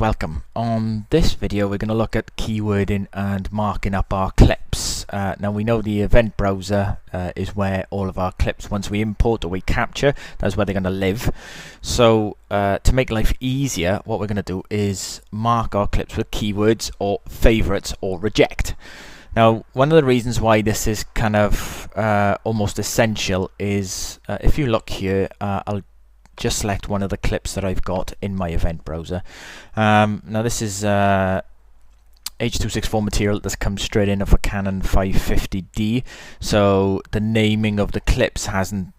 welcome. On this video we're going to look at keywording and marking up our clips. Now we know the event browser is where all of our clips, once we import or we capture, that's where they're going to live. So to make life easier, what we're going to do is mark our clips with keywords or favorites or reject. Now one of the reasons why this is kind of almost essential is if you look here, I'll just select one of the clips that I've got in my event browser. Now this is H.264 material that's come straight in off a Canon 550D, so the naming of the clips hasn't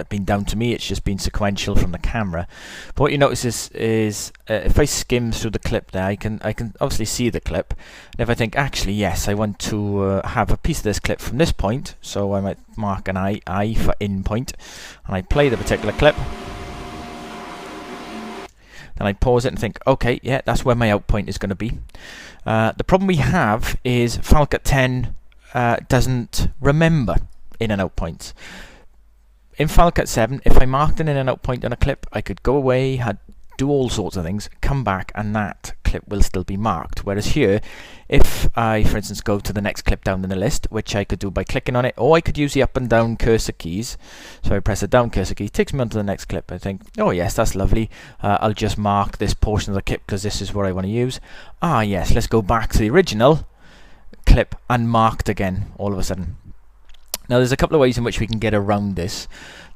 been down to me, it's just been sequential from the camera. But what you notice is if I skim through the clip there, I can obviously see the clip, and if I think actually yes, I want to have a piece of this clip from this point, so I might mark an I for in point, and I play the particular clip. Then I pause it and think, okay, yeah, that's where my out point is going to be. The problem we have is FCPX 10 doesn't remember in and out points. In FCPX 7, if I marked an in and out point on a clip, I could go away, do all sorts of things, come back, and that clip will still be marked. Whereas here, if I, for instance, go to the next clip down in the list, which I could do by clicking on it, or I could use the up and down cursor keys. So I press the down cursor key, it takes me on to the next clip. I think, oh yes, that's lovely. I'll just mark this portion of the clip because this is what I want to use. Ah yes, let's go back to the original clip and marked again all of a sudden. Now there's a couple of ways in which we can get around this.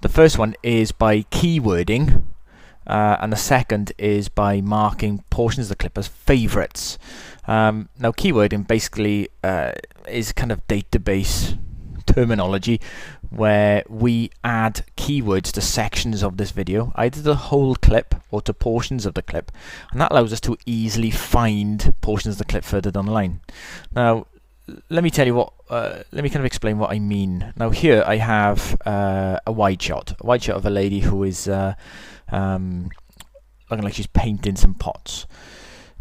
The first one is by keywording. And the second is by marking portions of the clip as favorites. Now keywording basically is kind of database terminology where we add keywords to sections of this video, either the whole clip or to portions of the clip, and that allows us to easily find portions of the clip further down the line. Now let me tell you what, let me kind of explain what I mean. Now here I have a wide shot of a lady who is looking like she's painting some pots.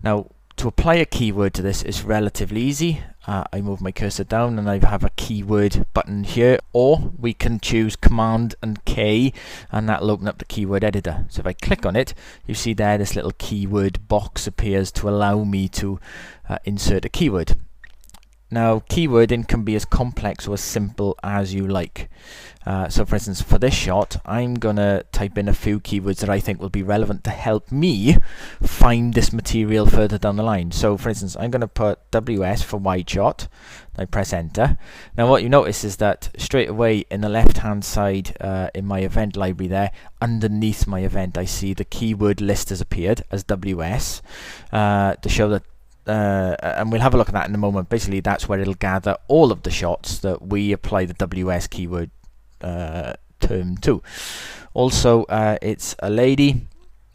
Now to apply a keyword to this is relatively easy. I move my cursor down and I have a keyword button here, or we can choose Command and K and that will open up the keyword editor. So if I click on it, you see there this little keyword box appears to allow me to insert a keyword. Now keywording can be as complex or as simple as you like. So for instance, for this shot, I'm gonna type in a few keywords that I think will be relevant to help me find this material further down the line. So for instance, I'm gonna put WS for wide shot. I press enter. Now what you notice is that straight away in the left hand side in my event library there, underneath my event, I see the keyword list has appeared as WS to show that and we'll have a look at that in a moment. Basically that's where it'll gather all of the shots that we apply the WS keyword term to. Also it's a lady,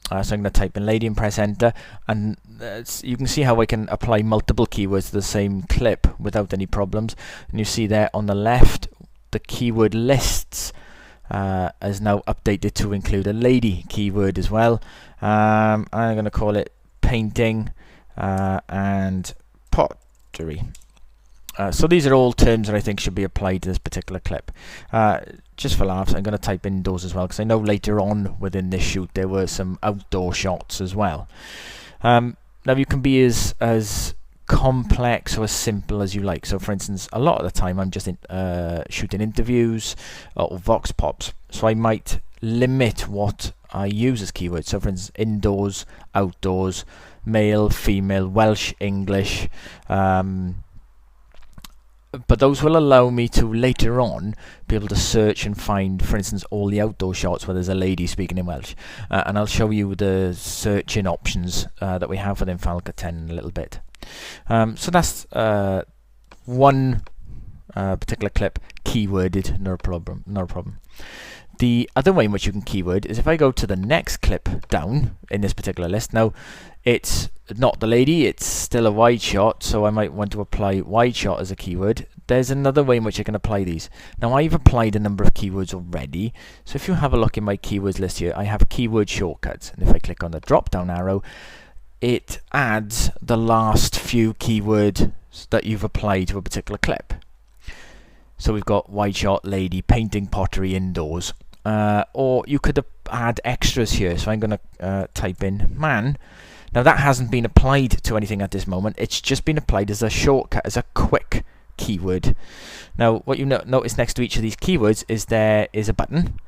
so I'm going to type in lady and press enter, and you can see how I can apply multiple keywords to the same clip without any problems. And you see there on the left the keyword lists is now updated to include a lady keyword as well. I'm going to call it painting and pottery. So these are all terms that I think should be applied to this particular clip. Just for laughs, I'm going to type indoors as well, because I know later on within this shoot there were some outdoor shots as well. Now you can be as complex or as simple as you like. So for instance, a lot of the time I'm just shooting interviews or vox pops, so I might limit what I use as keywords. So for instance, indoors, outdoors, male, female, Welsh, English, but those will allow me to later on be able to search and find, for instance, all the outdoor shots where there's a lady speaking in Welsh, and I'll show you the searching options that we have within FCPX 10 in a little bit. So that's one particular clip keyworded, no problem. The other way in which you can keyword is if I go to the next clip down in this particular list. Now it's not the lady, it's still a wide shot, so I might want to apply wide shot as a keyword. There's another way in which I can apply these. Now I've applied a number of keywords already, so if you have a look in my keywords list here, I have keyword shortcuts, and if I click on the drop down arrow, it adds the last few keywords that you've applied to a particular clip. So we've got wide shot, lady, painting, pottery, indoors. Or you could add extras here. So I'm going to type in man. Now that hasn't been applied to anything at this moment, it's just been applied as a shortcut, as a quick keyword. Now what you notice next to each of these keywords is there is a button,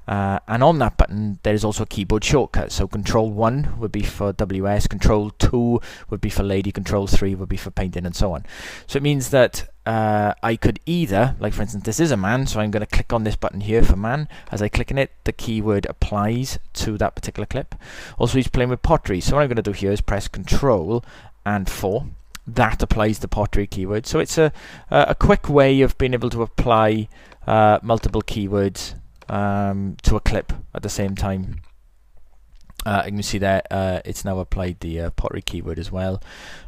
and on that button there is also a keyboard shortcut. So Control 1 would be for WS, Control 2 would be for lady, Control 3 would be for painting, and so on. So it means that I could either, like for instance this is a man, so I'm going to click on this button here for man. As I click on it, the keyword applies to that particular clip. Also he's playing with pottery, so what I'm going to do here is press Control and 4. That applies the pottery keyword. So it's a quick way of being able to apply multiple keywords to a clip at the same time. You can see there it's now applied the pottery keyword as well,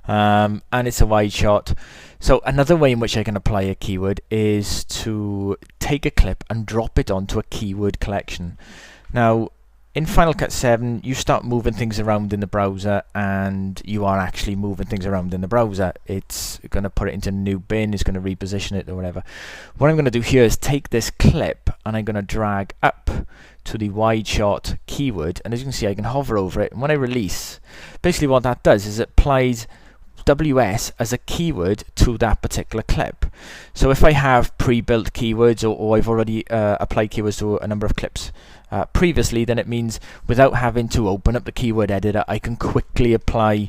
and it's a wide shot. So another way in which I can apply a keyword is to take a clip and drop it onto a keyword collection. Now in Final Cut 7 you start moving things around in the browser, and you are actually moving things around in the browser. It's going to put it into a new bin, it's going to reposition it or whatever. What I'm going to do here is take this clip and I'm going to drag up to the wide shot keyword, and as you can see I can hover over it, and when I release, basically what that does is it applies WS as a keyword to that particular clip. So if I have pre-built keywords, or I've already applied keywords to a number of clips previously, then it means without having to open up the keyword editor, I can quickly apply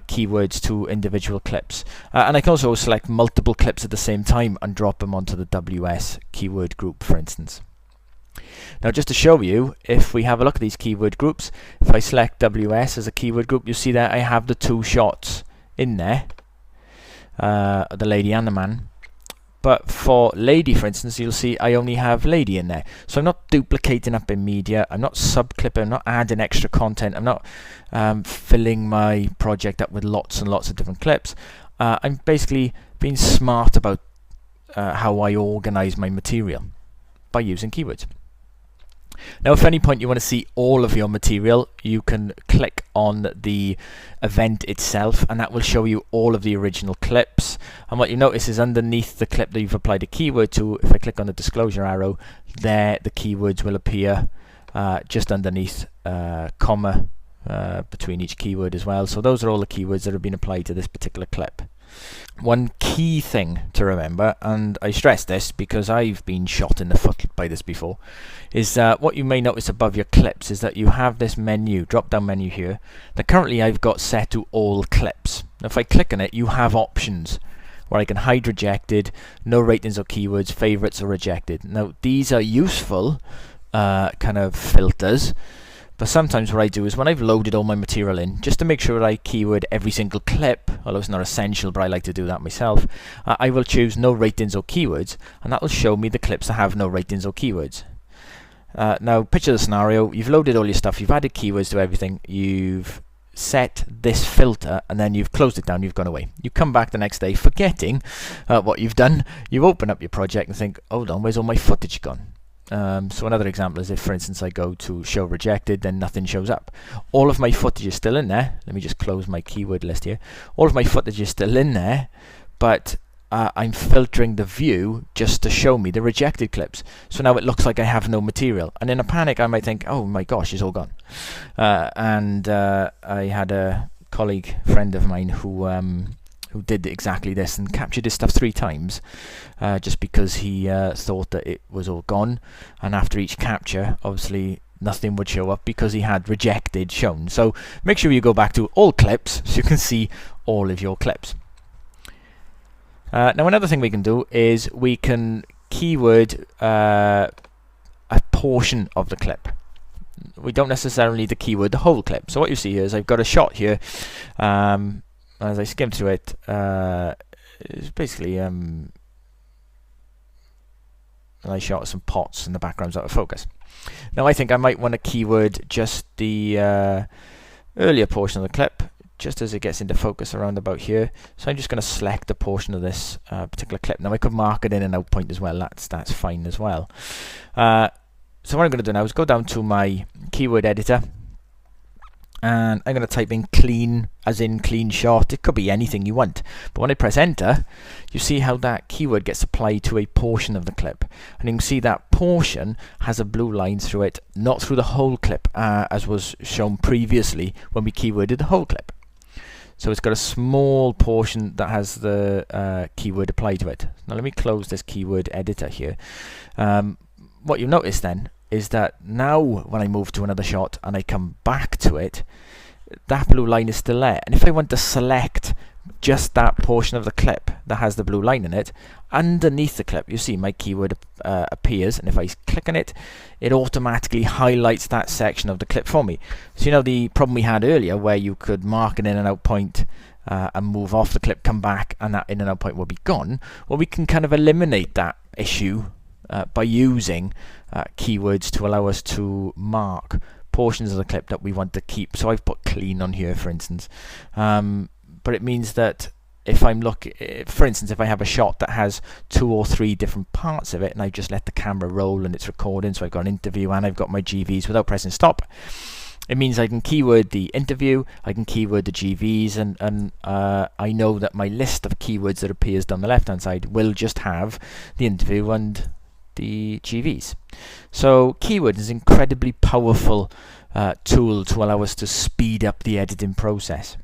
keywords to individual clips. And I can also select multiple clips at the same time and drop them onto the WS keyword group, for instance. Now just to show you, if we have a look at these keyword groups, if I select WS as a keyword group, you see that I have the two shots in there, the lady and the man. But for lady, for instance, you'll see I only have lady in there. So I'm not duplicating up in media, I'm not subclipping, I'm not adding extra content, I'm not filling my project up with lots and lots of different clips. I'm basically being smart about how I organize my material by using keywords. Now if at any point you want to see all of your material, you can click on the event itself, and that will show you all of the original clips. And what you notice is underneath the clip that you've applied a keyword to, if I click on the disclosure arrow, there the keywords will appear just underneath, comma between each keyword as well. So those are all the keywords that have been applied to this particular clip. One key thing to remember, and I stress this because I've been shot in the foot by this before, is what you may notice above your clips is that you have this menu, drop down menu here, that currently I've got set to all clips. Now if I click on it, you have options where I can hide rejected, no ratings or keywords, favorites or rejected. Now these are useful kind of filters, but sometimes what I do is when I've loaded all my material in, just to make sure that I keyword every single clip, although it's not essential, but I like to do that myself, I will choose no ratings or keywords, and that will show me the clips that have no ratings or keywords. Now picture the scenario, you've loaded all your stuff, you've added keywords to everything, you've set this filter, and then you've closed it down, you've gone away. You come back the next day forgetting what you've done, you open up your project and think, hold on, where's all my footage gone? So another example is if, for instance, I go to show rejected, then nothing shows up. All of my footage is still in there. Let me just close my keyword list here. All of my footage is still in there, but I'm filtering the view just to show me the rejected clips. So now it looks like I have no material. And in a panic, I might think, oh my gosh, it's all gone. I had a colleague, friend of mine, who did exactly this and captured his stuff 3 times just because he thought that it was all gone, and after each capture obviously nothing would show up because he had rejected shown. So make sure you go back to all clips so you can see all of your clips. Now another thing we can do is we can keyword a portion of the clip. We don't necessarily need to keyword the whole clip. So what you see here is I've got a shot here. As I skim through it, it's basically a nice shot of some pots and the background's out of focus. Now I think I might want to keyword just the earlier portion of the clip, just as it gets into focus around about here. So I'm just going to select a portion of this particular clip. Now I could mark it in and out point as well, that's fine as well. So what I'm going to do now is go down to my keyword editor, and I'm going to type in clean, as in clean shot. It could be anything you want, but when I press enter, you see how that keyword gets applied to a portion of the clip, and you can see that portion has a blue line through it, not through the whole clip, as was shown previously when we keyworded the whole clip. So it's got a small portion that has the keyword applied to it. Now let me close this keyword editor here. What you'll notice then is that now when I move to another shot and I come back to it, that blue line is still there. And if I want to select just that portion of the clip that has the blue line in it, underneath the clip you see my keyword appears, and if I click on it, it automatically highlights that section of the clip for me. So you know the problem we had earlier where you could mark an in and out point and move off the clip, come back, and that in and out point will be gone. Well, we can kind of eliminate that issue by using keywords to allow us to mark portions of the clip that we want to keep. So I've put clean on here, for instance, but it means that if I'm looking, for instance, if I have a shot that has 2 or 3 different parts of it, and I just let the camera roll and it's recording, so I've got an interview and I've got my GVs without pressing stop, it means I can keyword the interview, I can keyword the GVs, and I know that my list of keywords that appears down the left hand side will just have the interview and the GVs. So keyword is an incredibly powerful tool to allow us to speed up the editing process.